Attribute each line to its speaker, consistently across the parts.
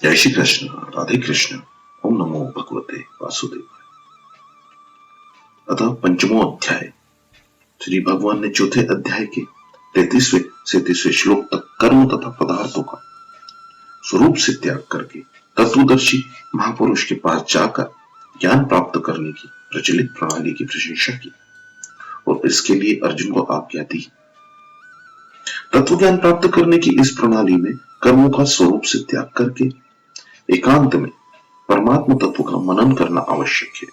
Speaker 1: जय श्री कृष्ण, राधे कृष्ण। ओम नमो भगवते वासुदेवाय। अतः पंचमो अध्याय। श्री भगवान ने चौथे अध्याय के 33वें से 30वें श्लोक तक कर्म तथा पदार्थों का स्वरूप से त्याग करके तत्वदर्शी महापुरुष के पास जाकर ज्ञान प्राप्त करने की प्रचलित प्रणाली की प्रशंसा की और इसके लिए अर्जुन को आज्ञा दी। तत्व ज्ञान प्राप्त करने की इस प्रणाली में कर्मों का स्वरूप से त्याग करके एकांत में परमात्मा तत्व का मनन करना आवश्यक है।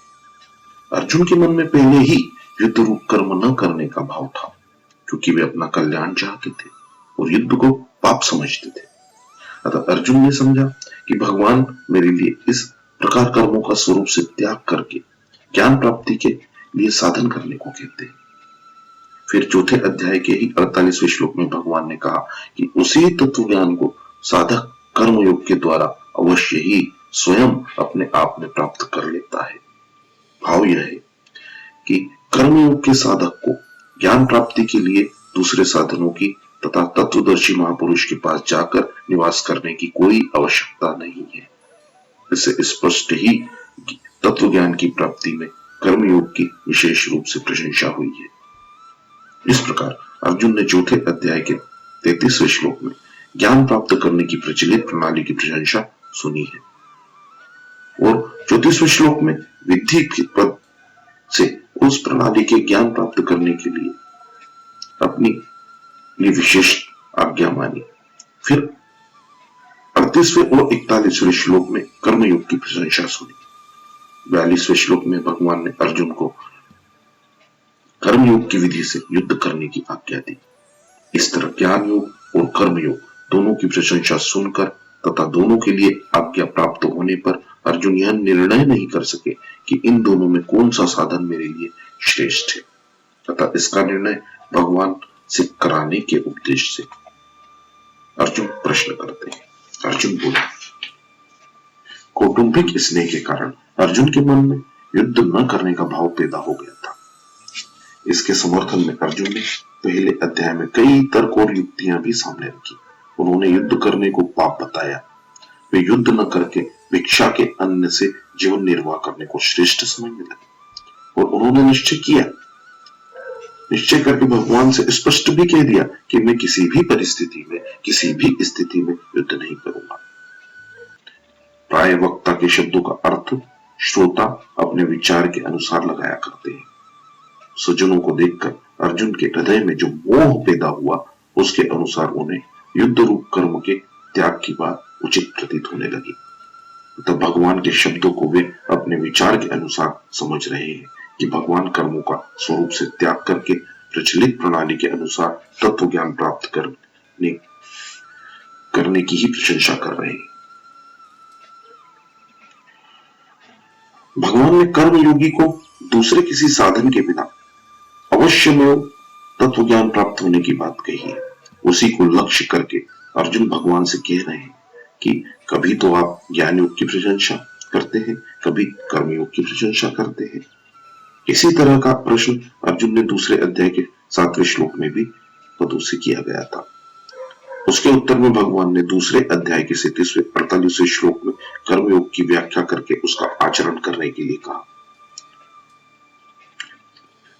Speaker 1: अर्जुन के मन में पहले ही युद्ध रूप कर्म न करने का भाव था, क्योंकि वे अपना कल्याण चाहते थे और युद्ध को पाप समझते थे। अतः अर्जुन ने समझा कि भगवान मेरे लिए इस प्रकार कर्मों का स्वरूप से त्याग करके ज्ञान प्राप्ति के लिए साधन करने को कहते हैं। फिर चौथे अध्याय के ही 48वें श्लोक में भगवान ने कहा कि उसी तत्व ज्ञान को साधक कर्मयोग के द्वारा अवश्य ही स्वयं अपने आप में प्राप्त कर लेता है। भाव यह है कि कर्मयोग के साधक को ज्ञान प्राप्ति के लिए दूसरे साधनों की तथा तत्वदर्शी महापुरुष के पास जाकर निवास करने की कोई आवश्यकता नहीं है। इससे स्पष्ट ही तत्व ज्ञान की प्राप्ति में कर्मयोग की विशेष रूप से प्रशंसा हुई है। इस प्रकार अर्जुन ने चौथे अध्याय के 33वें श्लोक में ज्ञान प्राप्त करने की प्रचलित प्रणाली की प्रशंसा सुनी है और 34वें श्लोक में विधि पद से उस प्रणाली के ज्ञान प्राप्त करने के लिए अपनी विशेष आज्ञा मानी। फिर 38वें और 41वें श्लोक में कर्मयोग की प्रशंसा सुनी। 42वें श्लोक में भगवान ने अर्जुन को कर्मयोग की विधि से युद्ध करने की आज्ञा दी। इस तरह ज्ञान योग और कर्मयोग दोनों की प्रशंसा सुनकर तथा दोनों के लिए आज्ञा प्राप्त होने पर अर्जुन यह निर्णय नहीं कर सके कि इन दोनों में कौन सा साधन मेरे लिए श्रेष्ठ है। तथा इसका निर्णय भगवान से कराने के उद्देश्य से अर्जुन प्रश्न करते हैं। अर्जुन बोले, कौटुंबिक स्नेह के कारण अर्जुन के मन में युद्ध न करने का भाव पैदा हो गया था। इसके समर्थन में अर्जुन ने पहले अध्याय में कई तर्क और युक्तियां भी सामने रखी। उन्होंने युद्ध करने को पाप बताया। वे युद्ध न करके भिक्षा के अन्न से जीवन निर्वाह करने को श्रेष्ठ समझने लगे और उन्होंने निश्चय करके भगवान से स्पष्ट भी कह दिया कि मैं किसी भी परिस्थिति में किसी भी स्थिति में युद्ध नहीं करूंगा। प्राय वक्ता के शब्दों का अर्थ श्रोता अपने विचार के अनुसार लगाया करते हैं। सज्जनों को देखकर अर्जुन के हृदय में जो मोह पैदा हुआ उसके अनुसार उन्हें युद्ध रूप कर्म के त्याग की बात उचित प्रतीत होने लगी। तब भगवान के शब्दों को वे अपने विचार के अनुसार समझ रहे हैं कि भगवान कर्मों का स्वरूप से त्याग करके प्रचलित प्रणाली के अनुसार तत्व ज्ञान प्राप्त करने की ही प्रशंसा कर रहे हैं। भगवान ने कर्म योगी को दूसरे किसी साधन के बिना अवश्य में तत्व ज्ञान प्राप्त होने की बात कही है। उसी को लक्ष्य करके अर्जुन भगवान से कह रहे हैं कि कभी तो आप ज्ञान योग की प्रशंसा करते हैं, कभी कर्मयोग की प्रशंसा करते हैं। इसी तरह का प्रश्न अर्जुन ने दूसरे अध्याय के 7वें श्लोक में भी पदों से किया गया था। उसके उत्तर में भगवान ने दूसरे अध्याय के 37वें 48वें श्लोक में कर्मयोग की व्याख्या करके उसका आचरण करने के लिए कहा।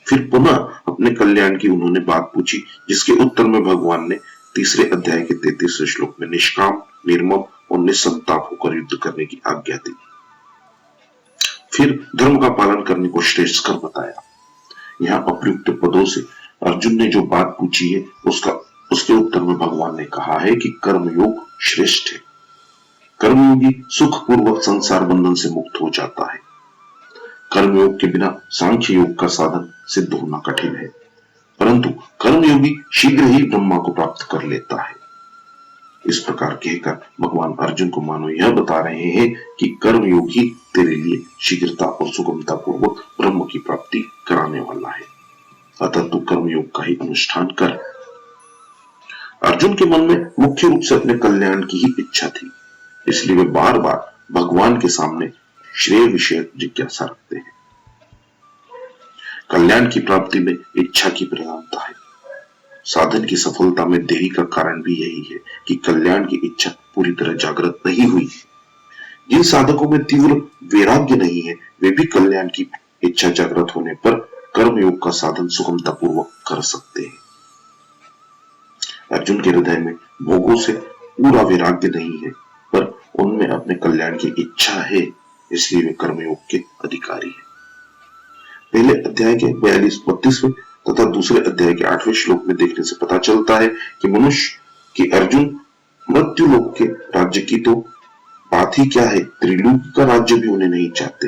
Speaker 1: फिर पुनः अपने कल्याण की उन्होंने बात पूछी, जिसके उत्तर में भगवान ने तीसरे अध्याय के 33वें श्लोक में निष्काम, निर्मम और निस्संताप होकर युद्ध करने की आज्ञा दी। फिर धर्म का पालन करने को श्रेष्ठ कर बताया। यहाँ अप्रयुक्त पदों से अर्जुन ने जो बात पूछी है उसके उत्तर में भगवान ने कहा है कि कर्मयोग श्रेष्ठ है। कर्मयोगी सुख पूर्वक संसार बंधन से मुक्त हो जाता है। कर्मयोग के बिना सांख्य योग का साधन सिद्ध होना कठिन है, परंतु कर्मयोगी शीघ्र ही ब्रह्मा को प्राप्त कर लेता है। इस प्रकार कहकर भगवान अर्जुन को मानो यह बता रहे हैं कि कर्मयोग ही तेरे लिए शीघ्रता और सुगमता पूर्वक ब्रह्म की प्राप्ति कराने वाला है। अतः तू कर्मयोग का ही अनुष्ठान कर। अर्जुन के मन में मुख्य रूप से अपने कल्याण की ही इच्छा थी, इसलिए वे बार बार भगवान के सामने श्रेय विषय जिज्ञासा रखते हैं। कल्याण की प्राप्ति में इच्छा की प्रधानता है। साधन की सफलता में देरी का कारण भी यही है कि कल्याण की इच्छा पूरी तरह जागृत नहीं हुई। जिन साधकों में तीव्र वैराग्य नहीं है वे भी कल्याण की इच्छा जागृत होने पर कर्मयोग का साधन सुगमता पूर्वक कर सकते हैं। अर्जुन के हृदय में भोगों से पूरा वैराग्य नहीं है, पर उनमें अपने कल्याण की इच्छा है, इसलिए वे कर्मयोग के अधिकारी हैं। पहले अध्याय के 42-32वें तथा दूसरे अध्याय के 8वें श्लोक में देखने से पता चलता है कि मनुष्य की अर्जुन मृत्यु लोक के राज्य की तो बात ही क्या है, त्रिलोक का राज्य भी उन्हें नहीं चाहते।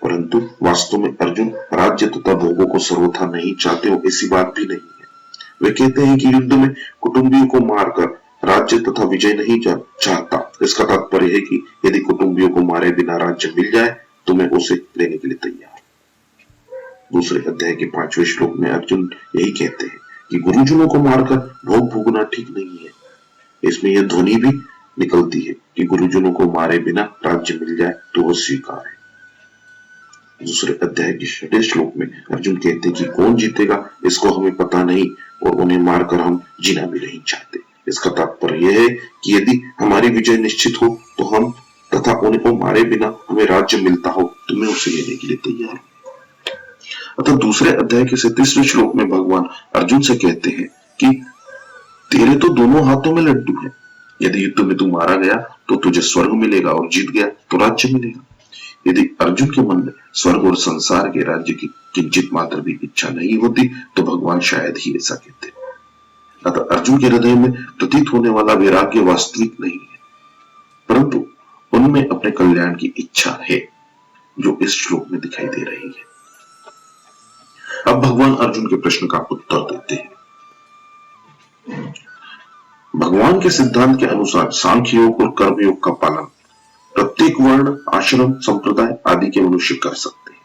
Speaker 1: परंतु वास्तव में अर्जुन राज्य तथा भोगों को सर्वथा नहीं चाहते हो, ऐसी बात भी नहीं है। वे कहते हैं कि युद्ध में कुटुंबियों को मारकर राज्य तथा विजय नहीं चाहता। इसका तात्पर्य है कि यदि कुटुंबियों को मारे बिना राज्य मिल जाए तो मैं उसे लेने के लिए तैयार। दूसरे अध्याय के 5वें श्लोक में अर्जुन यही कहते हैं कि गुरुजनों को मारकर भोग भोगना ठीक नहीं है। इसमें यह ध्वनि भी निकलती है कि गुरुजनों को मारे बिना राज्य मिल जाए तो वह स्वीकार है। दूसरे अध्याय के 6वें श्लोक में अर्जुन कहते हैं कि कौन जीतेगा इसको हमें पता नहीं और उन्हें मारकर हम जीना भी नहीं चाहते। इसका तात्पर्य यह है कि यदि हमारी विजय निश्चित हो तो हम तथा उन्हें को मारे बिना हमें राज्य मिलता हो तो मैं उसे लेने के लिए तैयार हूं। अतः दूसरे अध्याय के 37वें श्लोक में भगवान अर्जुन से कहते हैं कि तेरे तो दोनों हाथों में लड्डू है, यदि युद्ध में तू मारा गया तो तुझे स्वर्ग मिलेगा और जीत गया तो राज्य मिलेगा। यदि अर्जुन के मन में स्वर्ग और संसार के राज्य की किंचित मात्र भी इच्छा नहीं होती तो भगवान शायद ही ऐसा कहते। अतः अर्जुन के हृदय में प्रतीत होने वाला वैराग्य वास्तविक नहीं है, परंतु उनमें अपने कल्याण की इच्छा है, जो इस श्लोक में दिखाई दे रही है। अब भगवान अर्जुन के प्रश्न का उत्तर देते हैं। भगवान के सिद्धांत के अनुसार सांख्य योग और कर्मयोग का पालन प्रत्येक वर्ण, आश्रम, संप्रदाय आदि के मनुष्य कर सकते हैं,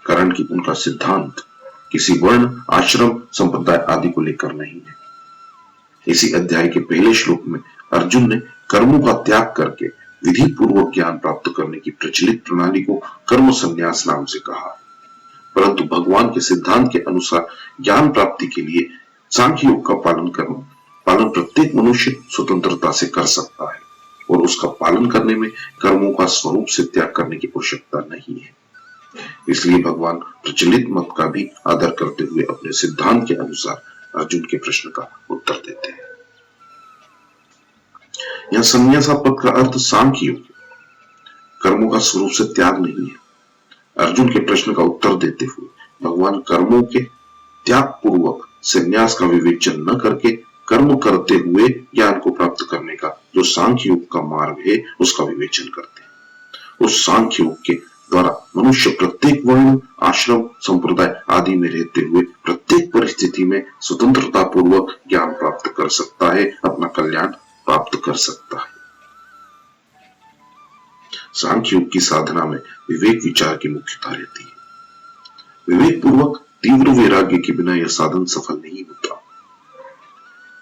Speaker 1: कारण कि उनका सिद्धांत किसी वर्ण, आश्रम, संप्रदाय आदि को लेकर नहीं है। इसी अध्याय के पहले श्लोक में अर्जुन ने कर्मों का त्याग करके विधि पूर्वक ज्ञान प्राप्त करने की प्रचलित प्रणाली को कर्म संन्यास नाम से कहा, परंतु भगवान के सिद्धांत के अनुसार ज्ञान प्राप्ति के लिए सांख्य योग का पालन प्रत्येक मनुष्य स्वतंत्रता से कर सकता है और उसका पालन करने में कर्मों का स्वरूप से त्याग करने की आवश्यकता नहीं है। इसलिए भगवान प्रचलित मत का भी आदर करते हुए अपने सिद्धांत के अनुसार अर्जुन के प्रश्न का उत्तर देते हैं। यह संन्यासा पद का अर्थ सांख्य योग, कर्मों का स्वरूप से त्याग नहीं है। अर्जुन के प्रश्न का उत्तर देते हुए भगवान कर्मों के त्याग पूर्वक संन्यास का विवेचन न करके कर्म करते हुए ज्ञान को प्राप्त करने का जो सांख्य योग का मार्ग है उसका विवेचन करते हैं। उस सांख्य योग के द्वारा मनुष्य प्रत्येक वर्ण, आश्रम, संप्रदाय आदि में रहते हुए प्रत्येक परिस्थिति में स्वतंत्रता पूर्वक ज्ञान प्राप्त कर सकता है, अपना कल्याण प्राप्त कर सकता है। सांख्य योग की साधना में विवेक विचार की मुख्यता रहती है। विवेक पूर्वक तीव्र वैराग्य के बिना यह साधन सफल नहीं होता।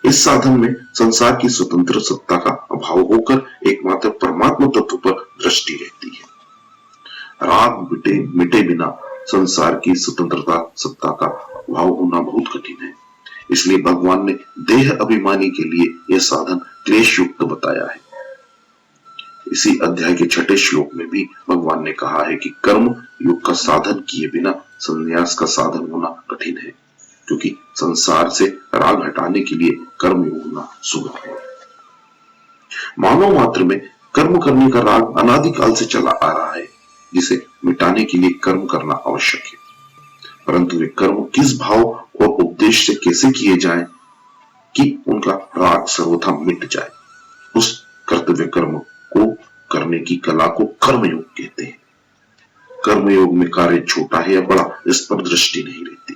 Speaker 1: इस साधन में संसार की स्वतंत्र सत्ता का अभाव होकर एकमात्र परमात्मा तत्व पर दृष्टि रहती है। राग मिटे बिना संसार की स्वतंत्रता सत्ता का अभाव होना बहुत कठिन है। इसलिए भगवान ने देह अभिमानी के लिए यह साधन क्लेश युक्त बताया है। इसी अध्याय के 6वें श्लोक में भी भगवान ने कहा है कि कर्म योग का साधन किए बिना संन्यास का साधन होना कठिन है, क्योंकि संसार से राग हटाने के लिए कर्म योग होना सुगम है। मानव मात्र में कर्म करने का राग अनादिकाल से चला आ रहा है, जिसे मिटाने के लिए कर्म करना आवश्यक है। परंतु वे कर्म किस भाव और उद्देश्य से कैसे किए जाएं कि उनका राग सर्वथा मिट जाए, उस कर्तव्य कर्म को करने की कला को कर्मयोग कहते हैं। कर्मयोग में कार्य छोटा है या बड़ा इस पर दृष्टि नहीं रहती।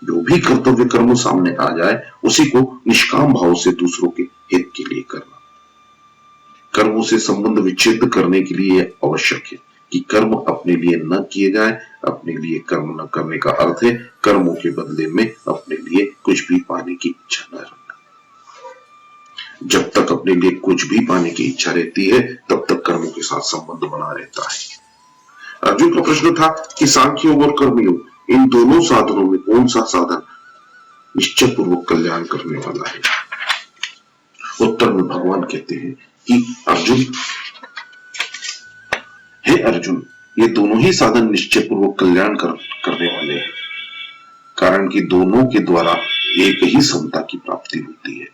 Speaker 1: जो भी कर्तव्य कर्म सामने आ जाए उसी को निष्काम भाव से दूसरों के हित के लिए करना। कर्मों से संबंध विच्छेद करने के लिए आवश्यक है कि कर्म अपने लिए न किए जाए। अपने लिए कर्म न करने का अर्थ है कर्मों के बदले में अपने लिए कुछ भी पाने की इच्छा न रखना। जब तक अपने लिए कुछ भी पाने की इच्छा रहती है तब तक कर्मों के साथ संबंध बना रहता है। अर्जुन का प्रश्न था कि सांख्य योग और कर्मयोग, इन दोनों साधनों में कौन सा साधन निश्चय पूर्वक कल्याण करने वाला है। उत्तर में भगवान कहते हैं कि अर्जुन, अर्जुन, ये दोनों ही साधन निश्चय पूर्वक कल्याण करने वाले हैं, कारण कि दोनों के द्वारा एक ही समता की प्राप्ति होती है।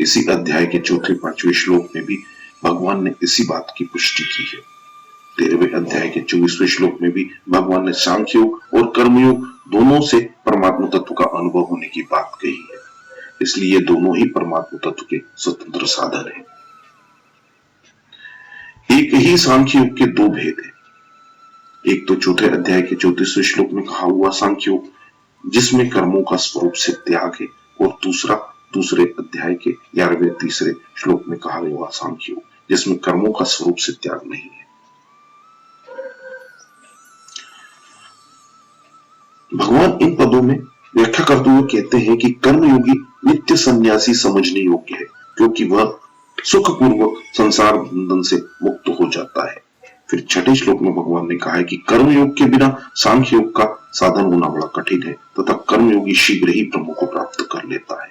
Speaker 1: इसी अध्याय के चौथे 5वें श्लोक में भी भगवान ने इसी बात की पुष्टि की है। 13वें अध्याय के 24वें श्लोक में भी भगवान ने सांख्य योग और कर्मयोग दोनों से परमात्मा तत्व का अनुभव होने की बात कही है। इसलिए ये दोनों ही परमात्मा तत्व के स्वतंत्र साधन हैं। एक ही सांख्य योग के दो भेद हैं। एक तो चौथे अध्याय के 34वें श्लोक में कहा हुआ सांख्य योग, जिसमें कर्मों का स्वरूप से त्याग है, और दूसरा दूसरे अध्याय के 11वें तीसरे श्लोक में कहा हुआ सांख्य योग, जिसमें कर्मों का स्वरूप से त्याग नहीं है। भगवान इन पदों में व्याख्या करते हुए कहते हैं कि कर्मयोगी नित्य सन्यासी समझने योग्य है, क्योंकि वह सुखपूर्वक संसार बंधन से मुक्त हो जाता है। फिर 6ठे श्लोक में भगवान ने कहा है कि कर्मयोग के बिना सांख्य योग का साधन होना बड़ा कठिन है, तथा कर्मयोगी शीघ्र ही ब्रह्म को प्राप्त कर लेता है।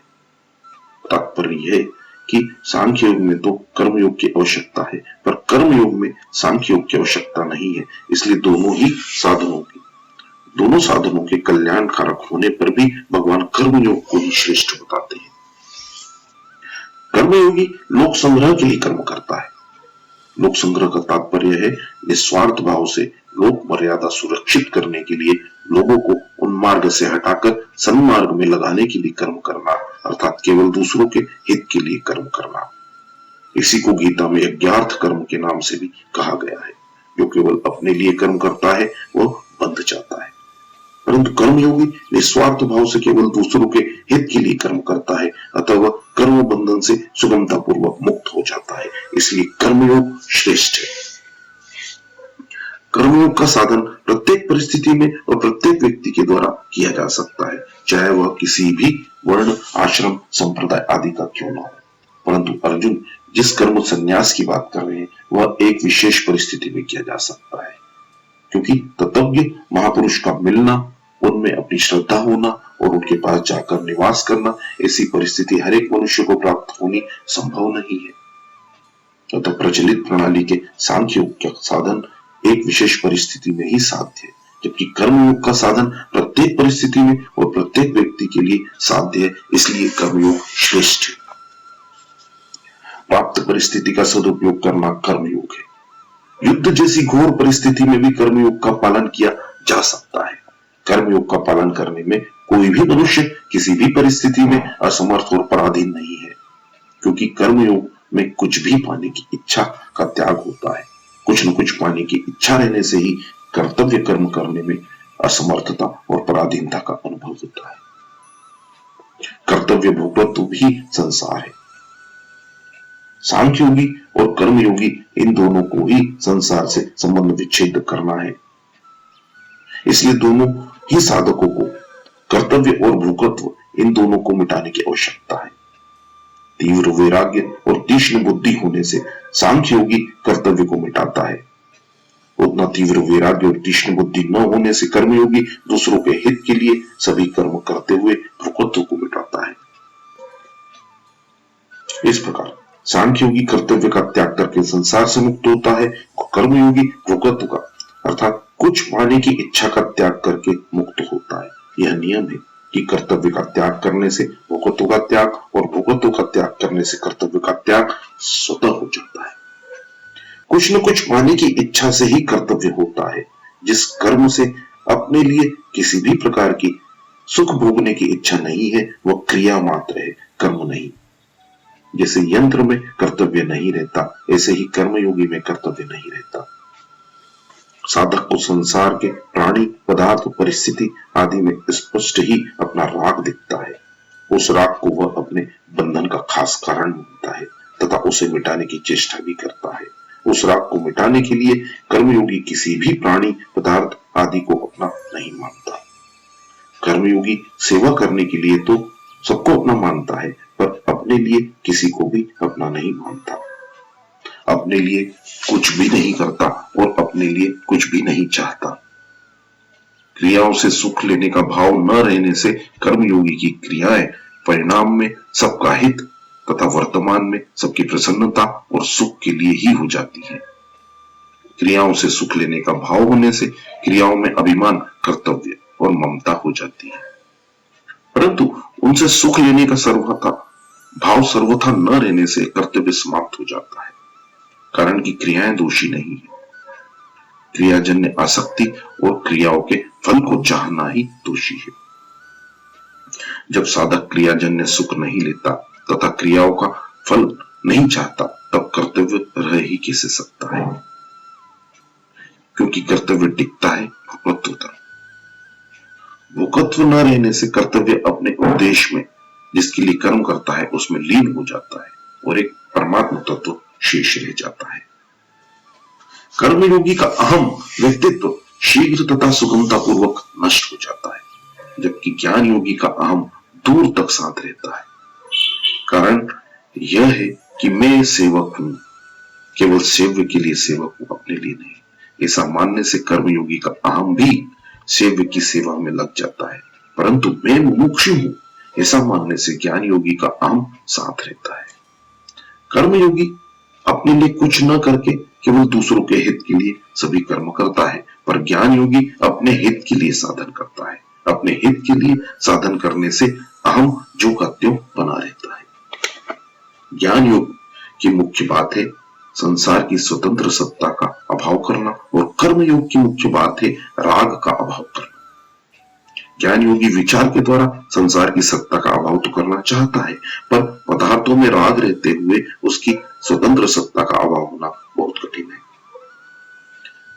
Speaker 1: तात्पर्य यह है कि सांख्य योग में तो कर्मयोग की आवश्यकता है, पर कर्मयोग में सांख्य योग की आवश्यकता नहीं है। इसलिए दोनों साधनों के कल्याणकारक होने पर भी भगवान कर्मयोग को ही श्रेष्ठ बताते हैं। कर्मयोगी लोक संग्रह के लिए कर्म करता है। लोक संग्रह का तात्पर्य है निस्वार्थ भाव से लोक मर्यादा सुरक्षित करने के लिए लोगों को उन्मार्ग से हटाकर सन्मार्ग में लगाने के लिए कर्म करना, अर्थात केवल दूसरों के हित के लिए कर्म करना। इसी को गीता में यज्ञार्थ कर्म के नाम से भी कहा गया है। जो केवल अपने लिए कर्म करता है वह बंध जाता है, परंतु कर्मयोगी निस्वार्थ भाव से केवल दूसरों के हित के लिए कर्म करता है, अतः वह कर्म बंधन से सुगमता पूर्वक मुक्त हो जाता है। इसलिए कर्मयोग श्रेष्ठ है। कर्मयोग का साधन प्रत्येक परिस्थिति में और प्रत्येक व्यक्ति के द्वारा किया जा सकता है, चाहे वह किसी भी वर्ण, आश्रम, संप्रदाय आदि का क्यों न हो। परंतु अर्जुन जिस कर्म संन्यास की बात कर रहे हैं वह एक विशेष परिस्थिति में किया जा सकता है, क्योंकि तत्वज्ञ महापुरुष का मिलना, उनमें अपनी श्रद्धा होना और उनके पास जाकर निवास करना, ऐसी परिस्थिति हर एक मनुष्य को प्राप्त होनी संभव नहीं है। अतः प्रचलित प्रणाली के सांख्य योग का साधन एक विशेष परिस्थिति में ही साध्य है, जबकि कर्मयोग का साधन प्रत्येक परिस्थिति में और प्रत्येक व्यक्ति के लिए साध्य है। इसलिए कर्मयोग श्रेष्ठ है। प्राप्त परिस्थिति का सदुपयोग करना कर्मयोग है। युद्ध जैसी घोर परिस्थिति में भी कर्मयोग का पालन किया जा सकता है। कर्मयोग का पालन करने में कोई भी मनुष्य किसी भी परिस्थिति में असमर्थ और पराधीन नहीं है, क्योंकि कर्मयोग में कुछ भी पाने की इच्छा का त्याग होता है। कुछ न कुछ पाने की इच्छा रहने से ही कर्तव्य कर्म करने में असमर्थता और पराधीनता का अनुभव होता है। कर्तव्य भोगत्व भी संसार है। सांख्योगी और कर्मयोगी इन दोनों को ही संसार से संबंध विच्छेद करना है। इसलिए दोनों ही साधकों को कर्तव्य और भोगत्व इन दोनों को मिटाने की आवश्यकता है। तीव्र वैराग्य और तीक्ष्ण बुद्धि होने से सांख्योगी कर्तव्य को मिटाता है। उतना तीव्र वैराग्य और तीक्ष्ण बुद्धि न होने से कर्मयोगी दूसरों के हित के लिए सभी कर्म करते हुए भोगत्व को मिटाता है। इस प्रकार सांख्योगी कर्तव्य का त्याग करके संसार से मुक्त होता है और कर्मयोगी भोगत्व का अर्थात कुछ पाने की इच्छा का त्याग करके मुक्त होता है। यह नियम है कि कर्तव्य का त्याग करने से भोगत्व का त्याग और भोगत्व का त्याग करने से कर्तव्य का त्याग स्वतः हो जाता है। कुछ न कुछ पाने की इच्छा से ही कर्तव्य होता है। जिस कर्म से अपने लिए किसी भी प्रकार की सुख भोगने की इच्छा नहीं है वह क्रिया मात्र है, कर्म नहीं। जैसे यंत्र में कर्तव्य नहीं रहता, ऐसे ही कर्मयोगी में कर्तव्य नहीं रहता। साधक को संसार के प्राणी, पदार्थ, परिस्थिति आदि में स्पष्ट ही अपना राग दिखता है। उस राग को वह अपने बंधन का खास कारण मानता है तथा उसे मिटाने की चेष्टा भी करता है। उस राग को मिटाने के लिए कर्मयोगी किसी भी प्राणी, पदार्थ आदि को अपना नहीं मानता। कर्मयोगी सेवा करने के लिए तो सबको अपना मानता है, पर अपने लिए किसी को भी अपना नहीं मानता। अपने लिए कुछ भी नहीं करता और अपने लिए कुछ भी नहीं चाहता। क्रियाओं से सुख लेने का भाव न रहने से कर्मयोगी की क्रियाएं परिणाम में सबका हित तथा वर्तमान में सबकी प्रसन्नता और सुख के लिए ही हो जाती है। क्रियाओं से सुख लेने का भाव होने से क्रियाओं में अभिमान, कर्तव्य और ममता हो जाती है। परंतु उनसे सुख लेने का भाव सर्वथा न रहने से कर्तव्य समाप्त हो जाता है, कारण कि क्रियाएं दोषी नहीं है। क्रियाजन्य आसक्ति और क्रियाओं के फल को चाहना ही दोषी है। जब साधक क्रियाजन्य सुख नहीं लेता तथा क्रियाओं का फल नहीं चाहता, तब कर्तव्य रह ही कैसे सकता है, क्योंकि कर्तव्य टिकता है भोगत्व तक। भोगत्व न रहने से कर्तव्य अपने उद्देश्य में, जिसके लिए कर्म करता है, उसमें लीन हो जाता है और एक परमात्मा तत्व शेष रह जाता है। कर्मयोगी का अहम व्यक्तित्व शीघ्र तथा सुगमता पूर्वक नष्ट हो जाता है, जबकि ज्ञान योगी का अहम दूर तक साथ रहता है। कारण यह है कि मैं सेवक हूं, केवल सेव्य के लिए सेवक हूं, अपने लिए नहीं। ऐसा मानने से कर्मयोगी का अहम भी सेव्य की सेवा में लग जाता है, परंतु मैं मुमुक्षु हूं, ऐसा मानने से ज्ञान योगी का अहम साथ रहता है। कर्मयोगी अपने लिए कुछ न करके केवल दूसरों के हित के लिए सभी कर्म करता है, पर ज्ञान योगी अपने हित के लिए साधन करता है। अपने हित के लिए साधन करने से अहम जो का त्यों बना रहता है। ज्ञान योग की मुख्य बात है संसार की स्वतंत्र सत्ता का अभाव करना, और कर्म योग की मुख्य बात है राग का अभाव करना। ज्ञान योगी विचार के द्वारा संसार की सत्ता का अभाव तो करना चाहता है, पर पदार्थों में राग रहते हुए उसकी स्वतंत्र सत्ता का अभाव होना बहुत कठिन है।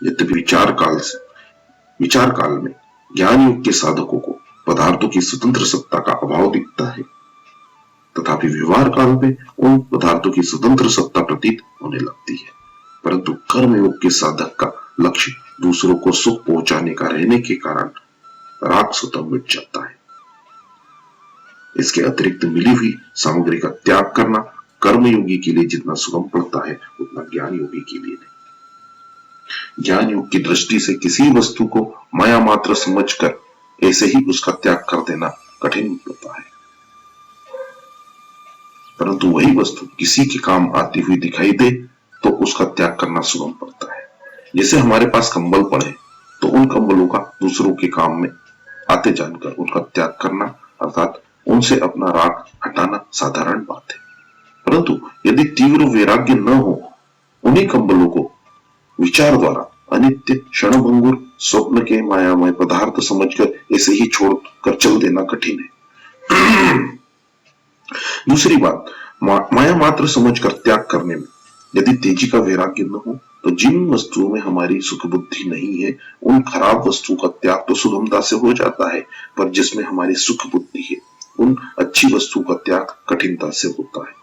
Speaker 1: यद्यपि विचार काल में ज्ञान योग के साधकों को पदार्थों की स्वतंत्र सत्ता का अभाव दिखता है, तथापि व्यवहार काल में उन पदार्थों की स्वतंत्र सत्ता प्रतीत होने लगती है। परंतु कर्म योग के साधक का लक्ष्य दूसरों को सुख पहुंचाने का रहने के कारण राग स्वतः मिट जाता है। इसके अतिरिक्त मिली हुई सामग्री का त्याग करना कर्मयोगी के लिए जितना सुगम पड़ता है, उतना ज्ञान योगी के लिए नहीं। ज्ञान योग की दृष्टि से किसी वस्तु को माया मात्र समझकर ऐसे ही उसका त्याग कर देना कठिन होता है, परंतु वही वस्तु किसी के काम आती हुई दिखाई दे तो उसका त्याग करना सुगम पड़ता है। जैसे हमारे पास कंबल पड़े तो उन कंबलों का दूसरों के काम में आते जानकर उनका त्याग करना, अर्थात उनसे अपना राग हटाना साधारण बात है। परंतु यदि तीव्र वैराग्य न हो, उन्हीं कंबलों को विचार द्वारा अनित्य, क्षणभंगुर, स्वप्न के मायामय पदार्थ समझकर ऐसे ही छोड़कर चल देना कठिन है। दूसरी बात, माया मात्र समझकर त्याग करने में यदि तेजी का वैराग्य न हो, तो जिन वस्तुओं में हमारी सुख बुद्धि नहीं है, उन खराब वस्तुओं का त्याग तो सुगमता से हो जाता है, पर जिसमें हमारी सुख बुद्धि है, उन अच्छी वस्तुओं का त्याग कठिनता से होता है।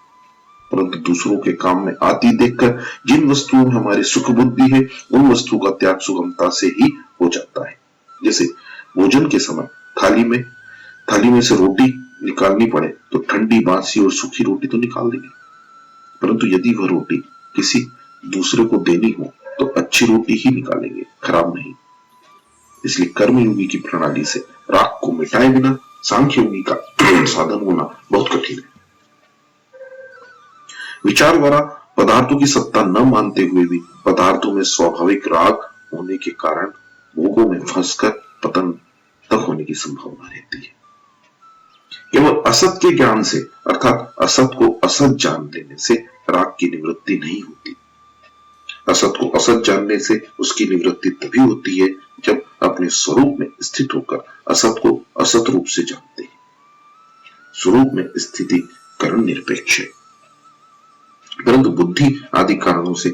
Speaker 1: परंतु दूसरों के काम में आती देखकर जिन वस्तुओं में हमारी सुख बुद्धि है, उन वस्तुओं का त्याग सुगमता से ही हो जाता है। जैसे भोजन के समय थाली में से रोटी निकालनी पड़े तो ठंडी, बासी और सूखी रोटी तो निकाल देंगे, परंतु यदि वह रोटी किसी दूसरे को देनी हो तो अच्छी रोटी ही निकालेंगे, खराब नहीं। इसलिए कर्मयोगी की प्रणाली से राग को मिटाए बिना सांख्य योगी का साधन होना बहुत कठिन है। विचार द्वारा पदार्थों की सत्ता न मानते हुए भी पदार्थों में स्वाभाविक राग होने के कारण भोगों में फंसकर पतन तक होने की संभावना रहती है। केवल असत के ज्ञान से, अर्थात असत को असत जान लेने से राग की निवृत्ति नहीं होती। असत को असत जानने से उसकी निवृत्ति तभी होती है जब अपने स्वरूप में स्थित होकर असत को असत रूप से जानते हैं। स्वरूप में स्थिति करण निरपेक्ष है, परंतु बुद्धि आदि कारणों से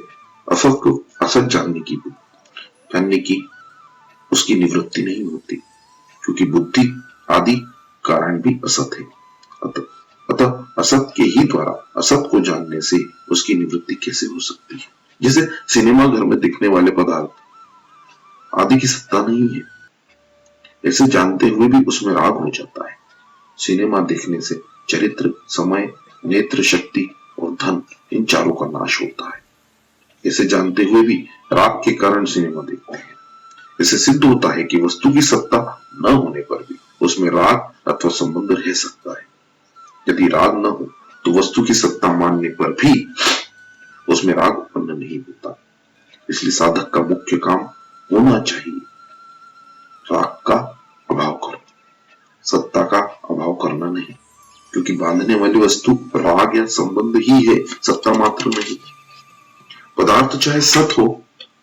Speaker 1: असत को असत जानने की उसकी निवृत्ति नहीं होती, क्योंकि बुद्धि आदि कारण भी असत है। अतः असत के ही द्वारा असत को जानने से उसकी निवृत्ति कैसे हो सकती है। जैसे सिनेमा घर में दिखने वाले पदार्थ आदि की सत्ता नहीं है, ऐसे जानते हुए भी उसमें राग हो जाता है। सिनेमा देखने से चरित्र, समय, नेत्र शक्ति और धन, इन चारों का नाश होता है। ऐसे जानते हुए भी राग के कारण सिनेमा देखते हैं। इससे सिद्ध होता है कि वस्तु की सत्ता न होने पर भी उसमें राग अथवा संबंध रह सकता है। यदि राग न हो तो वस्तु की सत्ता मानने पर भी उसमें राग उत्पन्न नहीं होता। इसलिए साधक का मुख्य काम होना चाहिए राग का अभाव करना, सत्ता का अभाव करना नहीं, क्योंकि बांधने वाली वस्तु राग या संबंध ही है, सत्ता मात्र नहीं। पदार्थ चाहे सत हो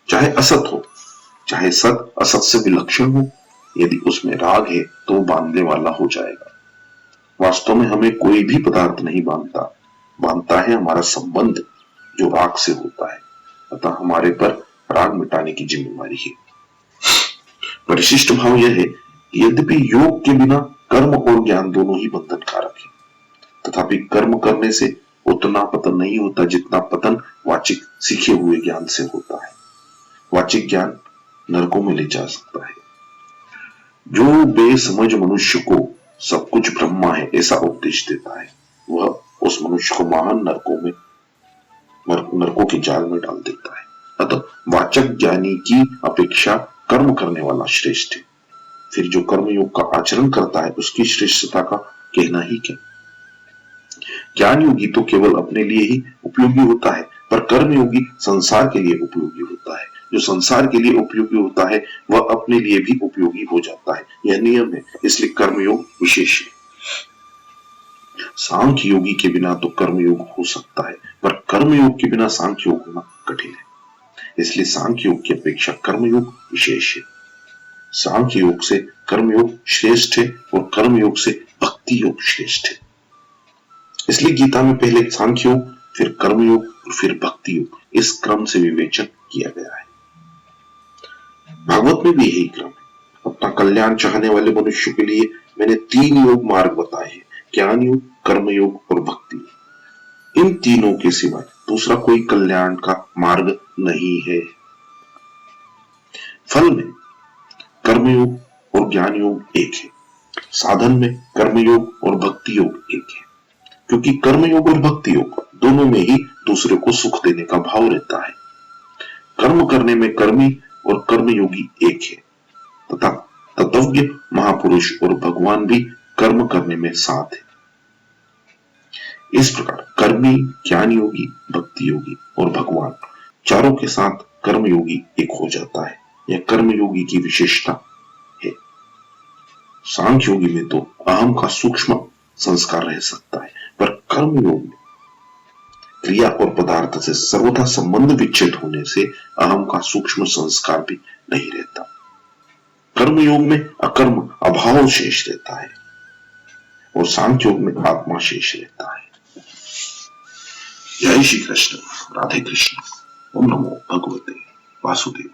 Speaker 1: चाहे असत हो, चाहे सत असत से विलक्षण हो, यदि उसमें राग है तो वो बांधने वाला हो जाएगा। वास्तव में हमें कोई भी पदार्थ नहीं बांधता, बांधता है हमारा संबंध जो राग से होता है। अतः हमारे पर राग मिटाने की जिम्मेवारी है। परिशिष्ट भाव यह है कि यद्यपि योग के बिना कर्म और ज्ञान दोनों ही बंधनकारक है, तथापि कर्म करने से उतना पतन नहीं होता जितना पतन वाचिक सीखे हुए ज्ञान से होता है। वाचिक ज्ञान नरकों में ले जा सकता है। जो बेसमझ मनुष्य को सब कुछ ब्रह्मा है ऐसा उपदेश देता है, वह उस मनुष्य को महान नरकों के जाल में डाल देता है। अतः वाचक ज्ञानी की अपेक्षा कर्म करने वाला श्रेष्ठ है। फिर जो कर्मयोग का आचरण करता है उसकी श्रेष्ठता का कहना ही क्या। ज्ञान योगी तो केवल अपने लिए ही उपयोगी होता है, पर कर्मयोगी संसार के लिए उपयोगी होता है। जो संसार के लिए उपयोगी होता है वह अपने लिए भी उपयोगी हो जाता है। यह नियम है, इसलिए कर्मयोग विशेष है। सांख्य योगी के बिना तो कर्मयोग हो सकता है, पर कर्मयोग के बिना सांख्य योग होना कठिन है। इसलिए सांख्य योग की अपेक्षा कर्मयोग विशेष है। सांख्य योग से कर्मयोग श्रेष्ठ है और कर्मयोग से भक्ति योग श्रेष्ठ है। इसलिए गीता में पहले सांख्य योग, फिर कर्मयोग और फिर भक्ति योग, इस क्रम से विवेचन किया गया है। भागवत में भी यही क्रम है। अपना कल्याण चाहने वाले मनुष्य के लिए मैंने 3 योग मार्ग बताए हैं, ज्ञान योग, कर्म योग और भक्ति योग। इन तीनों के सिवाय दूसरा कोई कल्याण का मार्ग नहीं है। फल में कर्मयोग और ज्ञान योग एक है, साधन में कर्मयोग और भक्ति योग एक है, क्योंकि कर्मयोग और भक्ति योग दोनों में ही दूसरे को सुख देने का भाव रहता है। कर्म करने में कर्मी और कर्मयोगी एक है, तथा तत्वज्ञ महापुरुष और भगवान भी कर्म करने में साथ है। इस प्रकार कर्मी, ज्ञान योगी, भक्ति योगी और भगवान चारों के साथ कर्मयोगी एक हो जाता है। यह कर्मयोगी की विशेषता है। सांख्य योगी में तो अहम का सूक्ष्म संस्कार रह सकता है, पर कर्मयोग में क्रिया और पदार्थ से सर्वथा संबंध विच्छेद होने से अहम का सूक्ष्म संस्कार भी नहीं रहता। कर्मयोग में अकर्म अभाव शेष रहता है और सांख्य योग में आत्मा शेष रहता है। जय श्री कृष्ण, राधे कृष्ण। ओम नमो भगवते वासुदेव।